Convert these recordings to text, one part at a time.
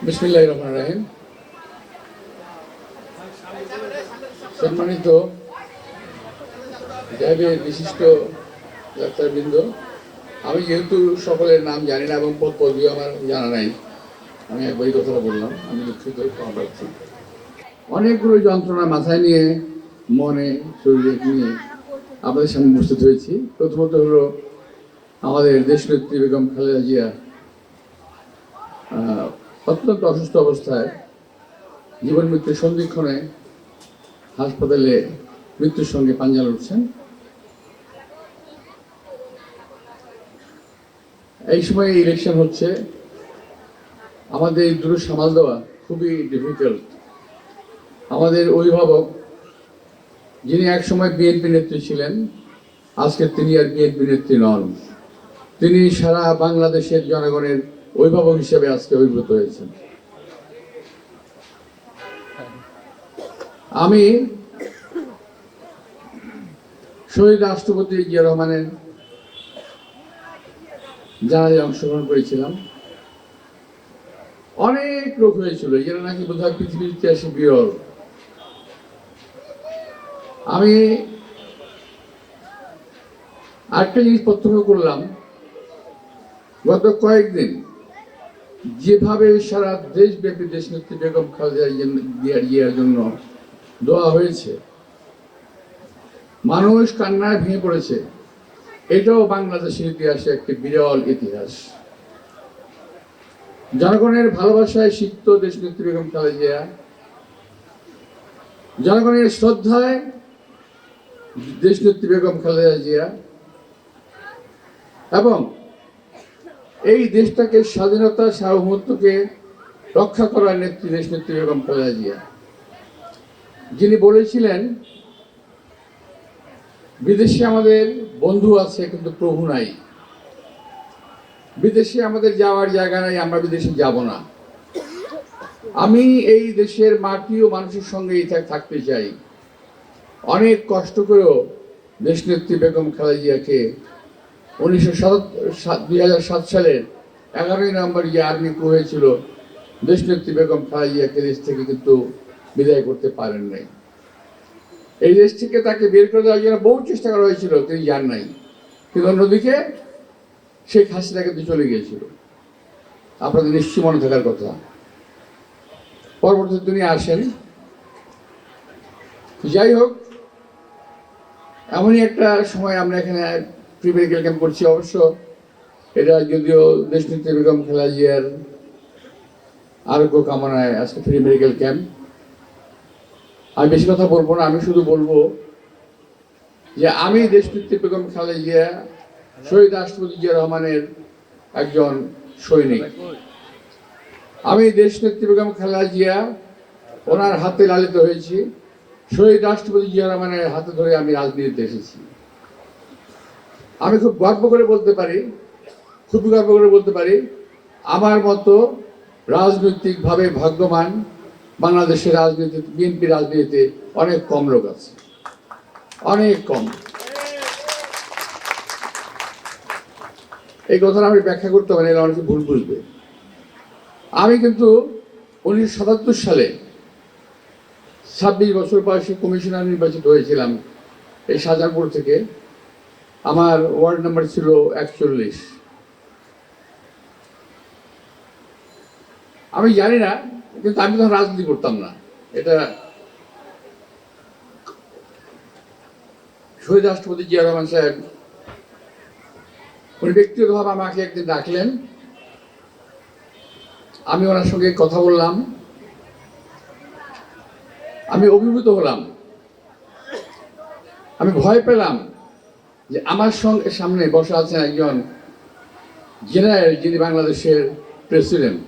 বিসমিল্লাহির রহমানির রহিম। সম্মানিত জাহেবের বিশিষ্ট ডাক্তারবৃন্দ, আমি যেহেতু সকলের নাম জানি না এবং পদবিও আমার জানা নাই, আমি একবারই কথাটা বললাম, আমি দুঃখিত, ক্ষমা প্রার্থী। অনেকগুলো যন্ত্রণা মাথায় নিয়ে, মনে শরীরে নিয়ে আপনাদের সামনে উপস্থিত হয়েছি। প্রথমত হলো আমাদের দেশনেত্রী বেগম খালেদা জিয়া অত্যন্ত অসুস্থ অবস্থায় জীবন মৃত্যুর সন্ধিক্ষণে হাসপাতালে মৃত্যুর সঙ্গে পাঞ্জা লড়ছেন। এই সময় ইলেকশন হচ্ছে, আমাদের এই দূর সামাল দেওয়া খুবই ডিফিকাল্ট। আমাদের অভিভাবক, যিনি একসময় বিএনপি নেত্রী ছিলেন, আজকে তিনি আর বিএনপি নেত্রী নন। তিনি সারা বাংলাদেশের জনগণের অভিভাবক হিসেবে আজকে আবির্ভূত হয়েছেন। আমি শহীদ রাষ্ট্রপতি জিয়া রহমানের জানাজায় অংশগ্রহণ করেছিলাম। অনেক লোক হয়েছিল, যেটা নাকি বোধহয় পৃথিবীর ইতিহাসে বিরল। আমি আরেকটা জিনিস প্রত্যক্ষ করলাম, গত কয়েকদিন যেভাবে সারা দেশব্যাপী দেশনেত্রী বেগম খালেদা জিয়ার জন্য দোয়া হয়েছে, মানুষ কান্নায় ভেঙে পড়েছে, এটাও বাংলাদেশের ইতিহাসে একটি বিরল ইতিহাস। জনগণের ভালোবাসায় সিক্ত দেশনেত্রী বেগম খালেদা জিয়া, জনগণের শ্রদ্ধায় দেশনেত্রী বেগম খালেদা জিয়া, এবং এই দেশটাকে স্বাধীনতা সার্বভৌমত্বকে রক্ষা করার নেত্রী দেশনেত্রী বেগম খালেদা জিয়া, যিনি বলেছিলেন বিদেশে আমাদের বন্ধু আছে কিন্তু প্রভু নাই, বিদেশে আমাদের যাওয়ার জায়গা নাই, আমরা বিদেশে যাব না, আমি এই দেশের মাটি ও মানুষের সঙ্গেই থাকতে চাই। অনেক কষ্ট করেও দেশনেত্রী বেগম খালেদা জিয়াকে 2007 সালের 11ই নভেম্বর যে আর্মি কু হয়েছিল, দেশনেত্রী বেগম খালেদা জিয়াকে দেশ থেকে কিন্তু বিদায় করতে পারেন নাই। এই দেশ থেকে তাকে বের করে দেওয়ার জন্য বহু চেষ্টা করা হয়েছিল, তিনি যান নাই। কিন্তু অন্যদিকে শেখ হাসিনা কিন্তু চলে গিয়েছিল, আপনাদের নিশ্চয়ই মনে থাকার কথা। পরবর্তীতে তিনি আসেন। যাই হোক, এমনই একটা সময় আমরা এখানে প্রি মেডিকেল ক্যাম্প করছি। অবশ্য এটা যদিও দেশনেত্রী বেগম খালেদা জিয়ার আরোগ্য কামনায় আজকে প্রি মেডিকেল ক্যাম্প। আমি বেশি কথা বলবো না, আমি শুধু বলবো যে আমি দেশনেত্রী বেগম খালেদা জিয়া, শহীদ রাষ্ট্রপতি জিয়া রহমানের একজন সৈনিক। আমি দেশনেত্রী বেগম খালেদা জিয়া ওনার হাতে লালিত হয়েছি, শহীদ রাষ্ট্রপতি জিয়া রহমানের হাতে ধরে আমি রাজনীতিতে এসেছি। আমি খুব গর্ব করে বলতে পারি, খুবই গর্ব করে বলতে পারি, আমার মতো রাজনৈতিকভাবে ভাগ্যবান বাংলাদেশের রাজনীতি, বিএনপি রাজনীতিতে অনেক কম লোক আছে, অনেক কম। এই কথাটা আমি ব্যাখ্যা করতে পারি, এরা অনেকে ভুল বুঝবে। আমি কিন্তু 1977 সালে 26 বছর বয়সে কমিশনার নির্বাচিত হয়েছিলাম এই শাহজাহানপুর থেকে। আমার ওয়ার্ড নাম্বার ছিল 41। আমি জানি না, কিন্তু আমি তখন রাজনীতি করতাম না। এটা শহীদ রাষ্ট্রপতি জিয়া রহমান সাহেব উনি ব্যক্তিগতভাবে আমাকে একদিন ডাকলেন, আমি ওনার সঙ্গে কথা বললাম, আমি অভিভূত হলাম। আমি ভয় পেলাম যে আমার সঙ্গে সামনে বসে আছেন একজন জেনারেল, যিনি বাংলাদেশের প্রেসিডেন্ট।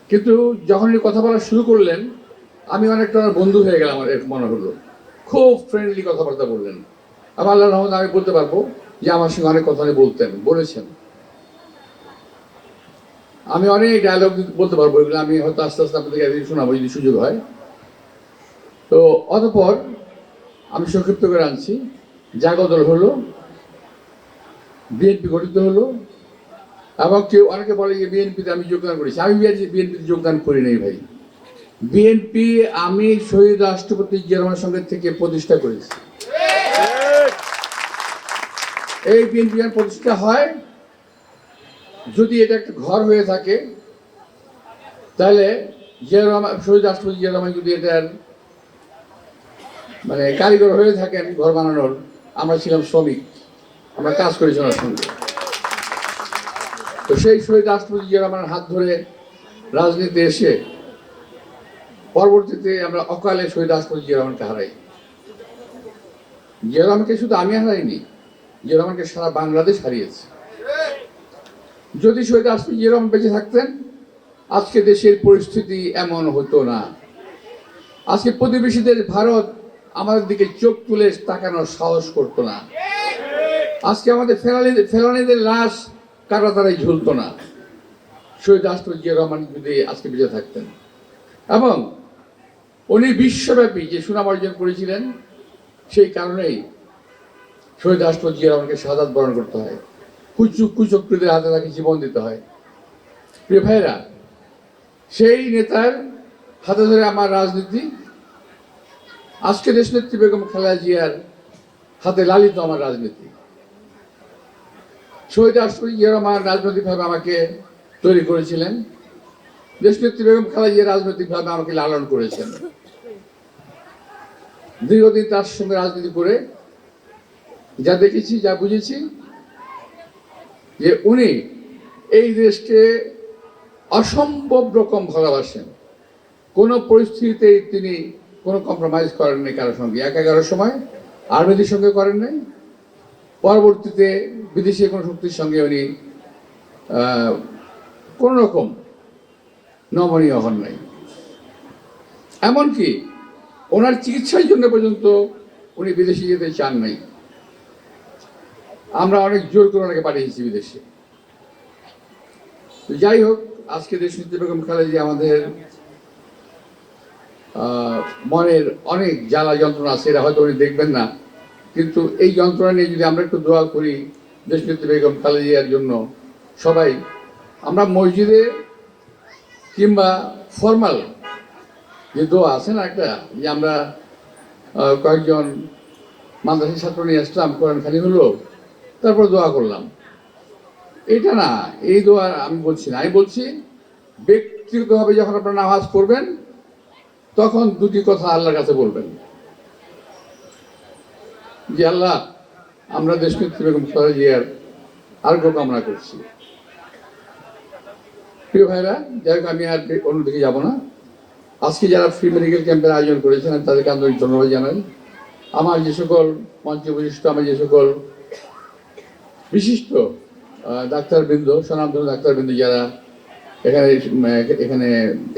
কিন্তু যখন কথা বলা শুরু করলেন, আমি অনেকটা বন্ধু হয়ে গেলাম, আমার মনে হলো। খুব ফ্রেন্ডলি কথাবার্তা বললেন। আমার আল্লাহর রহমতে আমি বলতে পারবো যে আমার সঙ্গে অনেক কথা বলেছেন। আমি অনেক ডায়লগ বলতে পারবো, এগুলো আমি হয়তো আস্তে আস্তে আপনাদেরকে একদিন শোনাবো যদি সুযোগ হয়। তো অতঃপর আমি সংক্ষিপ্ত করে আনছি। জাগো দল হলো, বিএনপি গঠিত হলো, এবং কেউ অনেকে বলে যে বিএনপিতে আমি যোগদান করেছি। আমি বিএনপিতে যোগদান করি নাই ভাই। বিএনপি আমি শহীদ রাষ্ট্রপতি জিয়া রহমানের সঙ্গে থেকে প্রতিষ্ঠা করেছি। এই বিএনপি প্রতিষ্ঠা হয়, যদি এটা একটা ঘর হয়ে থাকে তাহলে জিয়া রহমান, শহীদ রাষ্ট্রপতি জিয়া রহমান যদি এটার মানে কারিগর হয়ে থাকেন ঘর বানানোর, আমরা ছিলাম শ্রমিক, আমরা কাজ করেছি ওনার সঙ্গে। তো সেই শহীদ রাষ্ট্রপতি জিয়া রহমানের হাত ধরে রাজনীতিতে এসে পরবর্তীতে আমরা অকালে শহীদ রাষ্ট্রপতি জিয়া রহমানকে হারাই। জিয়া রহমানকে শুধু আমি হারাইনি, জিয়া রহমানকে সারা বাংলাদেশ হারিয়েছে। যদি শহীদ রাষ্ট্রপতি জিয়া রহমান বেঁচে থাকতেন আজকে দেশের পরিস্থিতি এমন হতো না। আজকে প্রতিবেশীদের ভারত আমাদের দিকে চোখ তুলে তাকানোর সাহস করতো না। আজকে আমাদের ফেলানিদের লাশ কাটাতারাই ঝুলতো না শহীদ রাষ্ট্রপতি জিয়া রহমান যদি আজকে বেঁচে থাকতেন। এবং উনি বিশ্বব্যাপী যে সুনাম অর্জন করেছিলেন, সেই কারণেই শহীদ রাষ্ট্রপতি জিয়া রহমানকে শাহাদাত বরণ করতে হয়, কুচক্রীদের হাতে তাকে জীবন দিতে হয়। প্রিয় ভাইরা, সেই নেতার হাতে ধরে আমার রাজনীতি, আজকে দেশনেত্রী বেগম খালেদা জিয়ার হাতে লালিত আমার রাজনীতি। শহীদ রাষ্ট্রপতি জিয়া রহমান রাজনৈতিকভাবে আমাকে তৈরি করেছিলেন, দেশনেত্রী বেগম খালেদা জিয়া রাজনৈতিকভাবে আমাকে লালন করেছেন। দীর্ঘদিন তার সঙ্গে রাজনীতি করে যা দেখেছি, যা বুঝেছি, যে উনি এই দেশকে অসম্ভব রকম ভালোবাসেন। কোনো পরিস্থিতিতেই তিনি কোনো কম্প্রোমাইজ করেননি কারোর সঙ্গে। 11 সময় আর্মিদের সঙ্গে করেন নাই, পরবর্তীতে বিদেশি কোনো শক্তির সঙ্গে উনি কোন রকম নমনীয় হন নাই। এমনকি ওনার চিকিৎসার জন্য পর্যন্ত উনি বিদেশে যেতে চান নাই। আমরা অনেক জোর করে ওনাকে পাঠিয়েছি বিদেশে। যাই হোক, আজকে দেশনেত্রী বেগম খালেদা জিয়া আমাদের মনের অনেক জ্বালা যন্ত্রণা আছে, এরা হয়তো উনি দেখবেন না, কিন্তু এই যন্ত্রণা নিয়ে যদি আমরা একটু দোয়া করি দেশনেত্রী বেগম খালেদা জিয়ার জন্য, সবাই আমরা মসজিদে কিংবা ফরমাল যে দোয়া আছে না একটা, যে আমরা কয়েকজন মাদ্রাসা ছাত্র নিয়ে আসলাম, কোরআন খানি হলো, তারপর দোয়া করলাম, এটা না, এই দোয়া আমি বলছি না। আমি বলছি ব্যক্তিগতভাবে যখন আপনারা নামাজ পড়বেন তখন দুটি কথা আল্লাহর কাছে বলবেন, যে আল্লাহ, আমরা দেশনেত্রী বেগম খালেদা জিয়ার আরোগ্য কামনা করছি। প্রিয় ভাইরা, যাই হোক, আমি আর অন্যদিকে যাব না। আজকে যারা ফ্রি মেডিকেল ক্যাম্পের আয়োজন করেছেন আমি তাদেরকে আন্তরিক ধন্যবাদ জানাই। আমার যে সকল মঞ্চ বিশিষ্ট, আমার যে সকল বিশিষ্ট ডাক্তারবৃন্দ, স্বনামধন্য ডাক্তারবৃন্দ যারা এখানে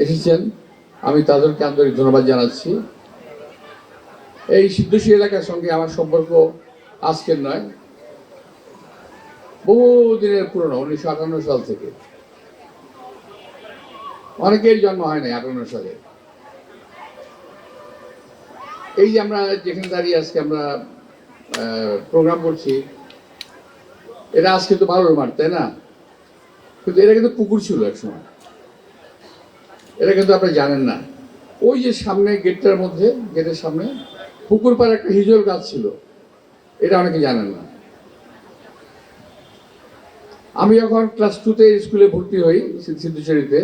এসেছেন, আমি তাদেরকে আন্তরিক ধন্যবাদ জানাচ্ছি। এই সিদ্ধশী এলাকার সঙ্গে আমার সম্পর্ক আজকের নয়, বহু দিনের পুরনো, 1958 সাল থেকে। অনেকের জন্ম হয় নাই 58 সালে। এই যে আমরা যেখানে দাঁড়িয়ে আজকে আমরা প্রোগ্রাম করছি, এটা আজকে তো বালুর মাঠ, তাই না? কিন্তু এটা কিন্তু পুকুর ছিল একসময়, এটা কিন্তু আপনারা জানেন না। ওই যে সামনে গেটটার মধ্যে, গেটের সামনে পুকুর পাড়ে একটা হিজল গাছ ছিল, এটা অনেকে জানেন না। আমি যখন ক্লাস 2-তে স্কুলে ভর্তি হই সিদ্ধেশ্বরীতে,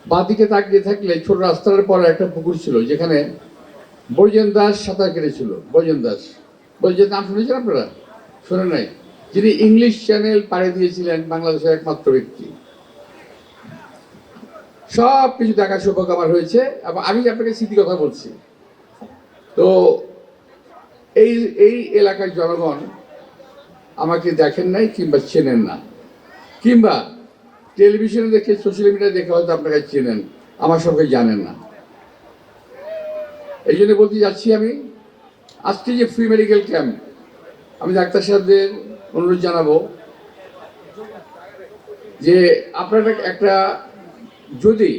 বাঁদিকে তাকিয়ে থাকলে ছোট রাস্তার পরে একটা পুকুর ছিল, যেখানে বৈজেন দাস সাঁতার কেটেছিল। বৈজেন দাস, বৈজেন নাম শুনেছেন আপনারা? শোনেন নাই? যিনি ইংলিশ চ্যানেল পাড়ি দিয়েছিলেন, বাংলাদেশের একমাত্র ব্যক্তি। সব কিছু দেখার সৌভাগ্য আমার হয়েছে, এবং আমি আপনাকে স্মৃতি কথা বলছি। তো এই এলাকার জনগণ আমাকে দেখেন নাই কিংবা চেনেন না, কিংবা টেলিভিশনে দেখে, সোশ্যাল মিডিয়ায় দেখে হয়তো আপনাকে চেনেন, আমার সঙ্গে জানেন না। এই জন্য বলতে যাচ্ছি, আমি আজকে যে ফ্রি মেডিকেল ক্যাম্প, আমি ডাক্তার সাহেবদের অনুরোধ জানাবো যে আপনারা একটা, যদি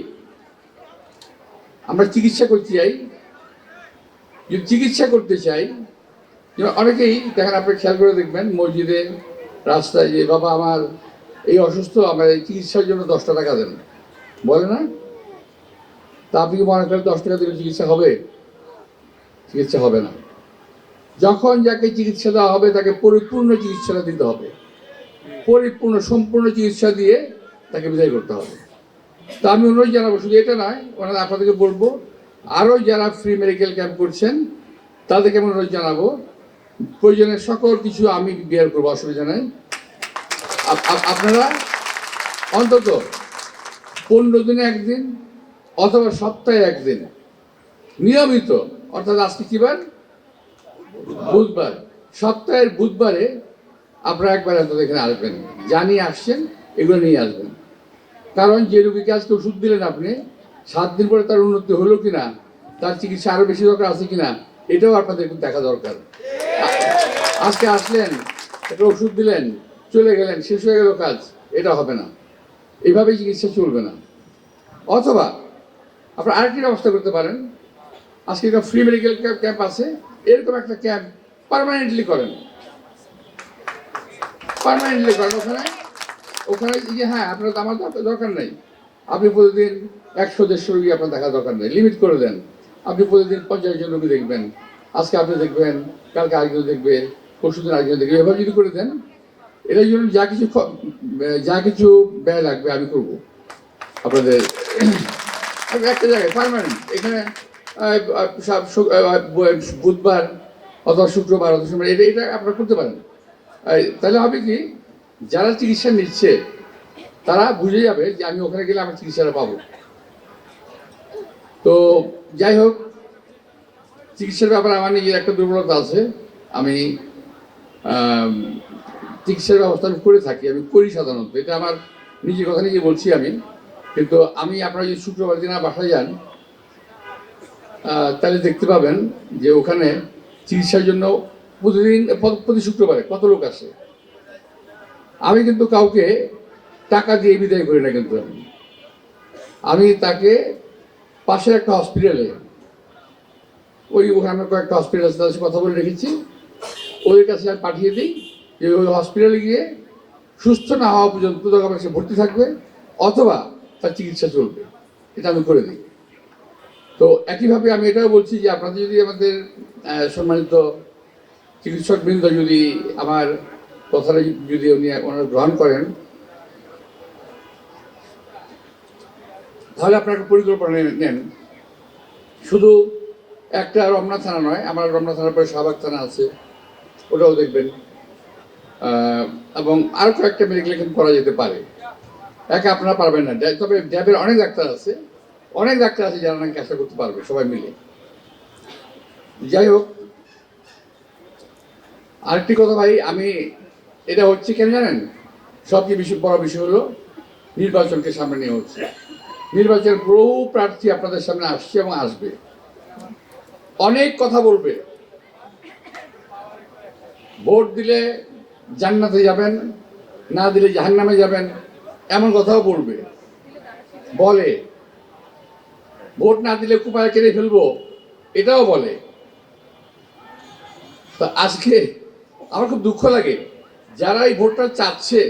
আমরা চিকিৎসা করতে চাই, যদি চিকিৎসা করতে চাই, অনেকেই দেখেন, আপনি খেয়াল করে দেখবেন মসজিদে, রাস্তায়, যে বাবা আমার এই অসুস্থ আমার এই চিকিৎসার জন্য 10টা টাকা দেন, বলে না? তা আপনি কি মনে করেন 10 টাকা দিলে চিকিৎসা হবে? চিকিৎসা হবে না। যখন যাকে চিকিৎসা দেওয়া হবে তাকে পরিপূর্ণ চিকিৎসাটা দিতে হবে, পরিপূর্ণ সম্পূর্ণ চিকিৎসা দিয়ে তাকে বিদায় করতে হবে। তা আমি অনুরোধ জানাবো, শুধু এটা নয়, ওনারা আপনাদেরকে বলবো, আরও যারা ফ্রি মেডিকেল ক্যাম্প করছেন তাদেরকে আমি অনুরোধ জানাবো, প্রয়োজনের সকল কিছু আমি বিয়ার করবো, অসুবিধা নেই। আপনারা অন্তত 15 দিনে একদিন অথবা সপ্তাহে একদিন নিয়মিত, অর্থাৎ আজকে কি বার? বুধবার, সপ্তাহের বুধবারে আপনারা একবার এত এখানে আসবেন, জানিয়ে আসছেন এগুলো নিয়ে আসবেন। কারণ যে রোগীকে আজকে ওষুধ দিলেন আপনি, 7 দিন পরে তার উন্নতি হলো কিনা, তার চিকিৎসা আরো বেশি দরকার আছে কিনা, এটাও আপনাদের দেখা দরকার। আজকে আসলেন, একটা ওষুধ দিলেন, চলে গেলেন, শেষ হয়ে গেল কাজ, এটা হবে না, এইভাবে চিকিৎসা চলবে না। অথবা আপনারা আরেকটি ব্যবস্থা করতে পারেন, আজকে একটা ফ্রি মেডিকেল ক্যাম্প আছে, এরকম একটা ক্যাম্প পার্মানেন্টলি করেন, পার্মানেন্টলি করেন। ওখানে যে হ্যাঁ, আপনার আমার দরকার নেই, আপনি প্রতিদিন 100-150 রোগী আপনার দেখা দরকার নেই, লিমিট করে দেন। আপনি প্রতিদিন 50 জন রোগী দেখবেন, আজকে আপনি দেখবেন, কালকে আরেকজন দেখবে, পরশুদিন আরেকজন দেখবে, এভাবে যদি করে দেন, এটার জন্য যা কিছু ব্যয় লাগবে আমি করব আপনাদের একটা জায়গায় পার্মানেন্ট। এখানে বুধবার অথবা শুক্রবার অথবা সোমবার এটা আপনারা করতে পারেন। তাহলে হবে কি, যারা চিকিৎসা নিচ্ছে তারা বুঝে যাবে যে আমি ওখানে গেলে আমার চিকিৎসাটা পাবো। তো যাই হোক, চিকিৎসার ব্যাপারে আমার নিজের একটা দুর্বলতা আছে, আমি চিকিৎসার ব্যবস্থা করে থাকি, আমি করি সাধারণত, এটা আমার নিজের কথা নিজে বলছি আমি। কিন্তু আমি, আপনারা যদি শুক্রবার দিন বাসায় যান তাহলে দেখতে পাবেন যে ওখানে চিকিৎসার জন্য প্রতিদিন প্রতি শুক্রবারে কত লোক আসে। আমি কিন্তু কাউকে টাকা দিয়ে বিদায় করি না, কিন্তু আমি তাকে পাশের একটা হসপিটালে, ওখানে কয়েকটা হসপিটাল আছে, তাদের সাথে কথা বলে রেখেছি, ওদের কাছে আমি পাঠিয়ে দিই যে ওই হসপিটালে গিয়ে সুস্থ না হওয়া পর্যন্ত তখন সে ভর্তি থাকবে অথবা তার চিকিৎসা চলবে, এটা আমি করে দিই। তো একইভাবে আমি এটাও বলছি যে আপনাদের যদি, আমাদের সম্মানিত চিকিৎসকবৃন্দ যদি আমার কথাটা যদি ওনারা গ্রহণ করেন, তাহলে আপনার একটা পরিকল্পনা নেন। শুধু একটা রমনা থানা নয়, আমার রমনা থানার পরে শাহবাগ থানা আছে, ওটাও দেখবেন, এবং আরও কয়েকটা মেডিকেল ক্যাম্প করা যেতে পারে। একা আপনারা পারবেন না, তবে ড্যাবের অনেক ডাক্তার আছে যারা নাকি কাজটা করতে পারবে, সবাই মিলে। যাই হোক, আরেকটি কথা ভাই, আমি এটা হচ্ছে কেন জানেন, সবচেয়ে বড় বিষয় হলো নির্বাচনকে সামনে নিয়ে হচ্ছে। নির্বাচনের বহু প্রার্থী আপনাদের সামনে আসছে এবং আসবে, অনেক কথা বলবে, ভোট দিলে জান্নাতে যাবেন, না দিলে জাহান্নামে যাবেন, এমন কথাও বলবে, বলে ভোট না দিলে কুপায় কেড়ে ফেলবো, এটাও বলে। তা আজকে আমার খুব দুঃখ লাগে, যারা এই ভোটটা চাচ্ছে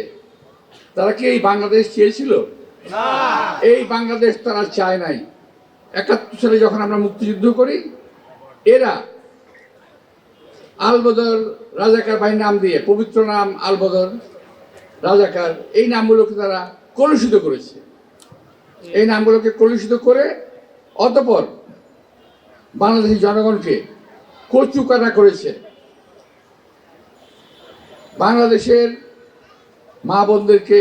তারা কি এই বাংলাদেশ চেয়েছিল? এই বাংলাদেশ তারা চায় নাই। 71 সালে যখন আমরা মুক্তিযুদ্ধ করি, এরা আলবদর রাজাকার বাহিনীর নাম দিয়ে, পবিত্র নাম আলবদর রাজাকার, এই নামগুলোকে তারা কলুষিত করেছে। এই নামগুলোকে কলুষিত করে অতঃপর বাংলাদেশের জনগণকে কচুকাটা করেছে। বাংলাদেশের মা বোনদেরকে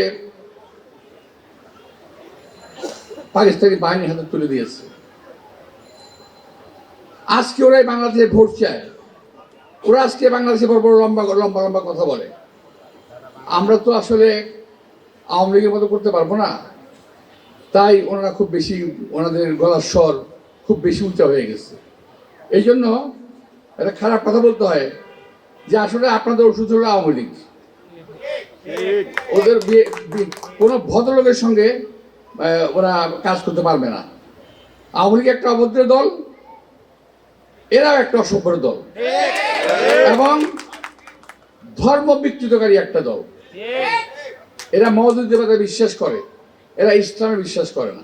পাকিস্তানি বাহিনীর হাতে তুলে দিয়েছে। আজকে ওরাই বাংলাদেশে ভোট চায়, ওরা আজকে বাংলাদেশে বড় বড় লম্বা লম্বা লম্বা কথা বলে। আমরা তো আসলে আওয়ামী লীগের মতো করতে পারবো না, তাই ওনারা খুব বেশি, ওনাদের গলার স্বর খুব বেশি উঁচা হয়ে গেছে। এই জন্য একটা খারাপ কথা বলতে হয় যে আসলে আপনাদের ওষুধ হলো আওয়ামী লীগ। ওদের কোনো ভদ্রলোকের সঙ্গে ওরা কাজ করতে পারবে না। আওয়ামী লীগ একটা অভদ্র দল, এরাও একটা অসভ্য দল এবং ধর্ম বিকৃতকারী একটা দল। এরা মওদুদ্দেবতায় বিশ্বাস করে, এরা ইসলামে বিশ্বাস করে না,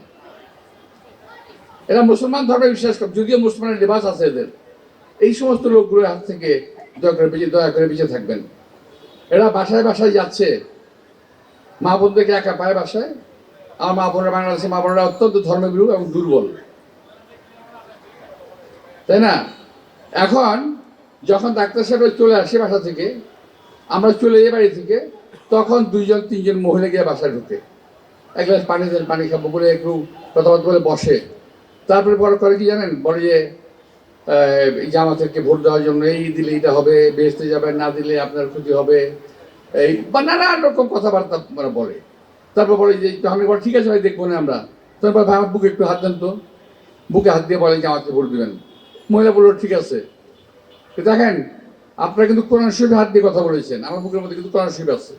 এরা মুসলমান ধর্মে বিশ্বাস করে, যদিও মুসলমানের লিবাস আছে এদের। এই সমস্ত লোকগুলোর হাত থেকে দয়া করে বেঁচে থাকবেন। এরা বাসায় বাসায় যাচ্ছে, মা বোনদেরকে একা পায় বাসায়। আমার মা বোনেরা, বাংলাদেশে মা বোনেরা অত্যন্ত ধর্মভীরু এবং দুর্বল, তাই না? এখন যখন ডাক্তার সাহেব চলে আসে বাসা থেকে, আমরা চলে যাই বাড়ি থেকে, তখন 2-3জন মহিলা গিয়ে বাসায় ঢুকে, এক গ্লাস পানি দেন, পানি খাবো বলে একটু কথাবার্তা বলে বসে। তারপরে পরে করে কি জানেন, বলে যে জামাতেরকে ভোট দেওয়ার জন্য এই দিলে এটা হবে, বেহেশতে যাবেন, না দিলে আপনার ক্ষতি হবে, এই বা নানান রকম কথাবার্তা মানে বলে। তারপর বলে যে আমি বলে ঠিক আছে ভাই, দেখবো না আমরা। তারপর ভাই আমার বুকে একটু হাত দেন তো, বুকে হাত দিয়ে বলে জামাতকে ভোট দেবেন। মহিলা বললো ঠিক আছে। দেখেন, আপনারা কিন্তু কোরআন শরীফে হাত দিয়ে কথা বলেছেন, আমার বুকের মধ্যে কিন্তু কোরআন শরীফ আছে।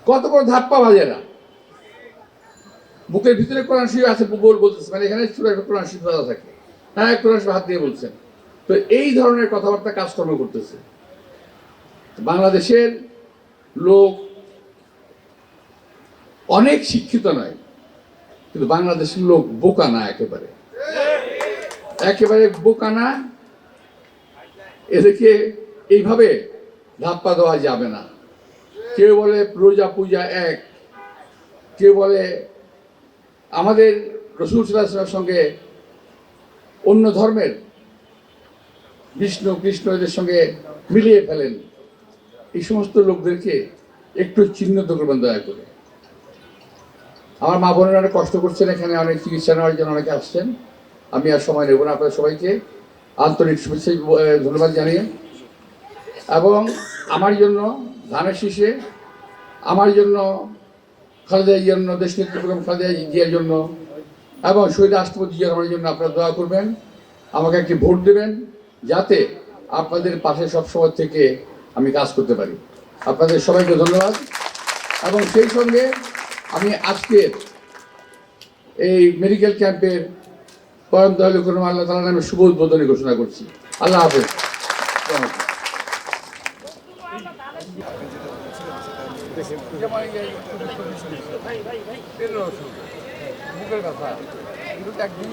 কত বড় ধাপ্পা বাজেরা, বুকের ভিতরে কোরআন শরীফ আছে বলতেছে, মানে এখানে ছোট একটা কোরআন শরীফ দাদা থাকে, হ্যাঁ কোরআন শরীফ হাত দিয়ে বলছেন। তো এই ধরনের কথাবার্তা কাজকর্ম করতেছে। বাংলাদেশের লোক অনেক শিক্ষিত নয়, কিন্তু বাংলাদেশের লোক বোকা না, একেবারে একেবারে বোকা না। এদেরকে এইভাবে ধাপ্পা দেওয়া যাবে না। কেউ বলে রোজা পূজা এক, কেউ বলে আমাদের রাসূল সাল্লাল্লাহু আলাইহি ওয়াসাল্লামের সঙ্গে অন্য ধর্মের বিষ্ণু কৃষ্ণ এদের সঙ্গে মিলিয়ে ফেলেন। এই সমস্ত লোকদেরকে একটু চিহ্নিত করবেন দয়া করে। আমার মা বোনেরা অনেক কষ্ট করছেন, এখানে অনেক চিকিৎসা নেওয়ার জন্য অনেকে আসছেন। আমি আর সময় নেব না, আপনাদের সবাইকে আন্তরিক শুভেচ্ছা ধন্যবাদ জানিয়ে, এবং আমার জন্য ধানের শীষে, আমার জন্য খালেদা জিয়ার জন্য, দেশনেত্রী বেগম খালেদা জিয়ার জন্য এবং শহীদ রাষ্ট্রপতি জিয়া রহমানের জন্য আপনারা দোয়া করবেন, আমাকে একটি ভোট দেবেন, যাতে আপনাদের পাশে সবসময় থেকে আমি কাজ করতে পারি। আপনাদের সবাইকে ধন্যবাদ। এবং সেই সঙ্গে আমি আজকের এই মেডিকেল ক্যাম্পের পরম দয়ালু করুন আল্লাহ তাআলার নামে শুভ উদ্বোধনী ঘোষণা করছি। আল্লাহ হাফেজ। বুকের কথা একদিন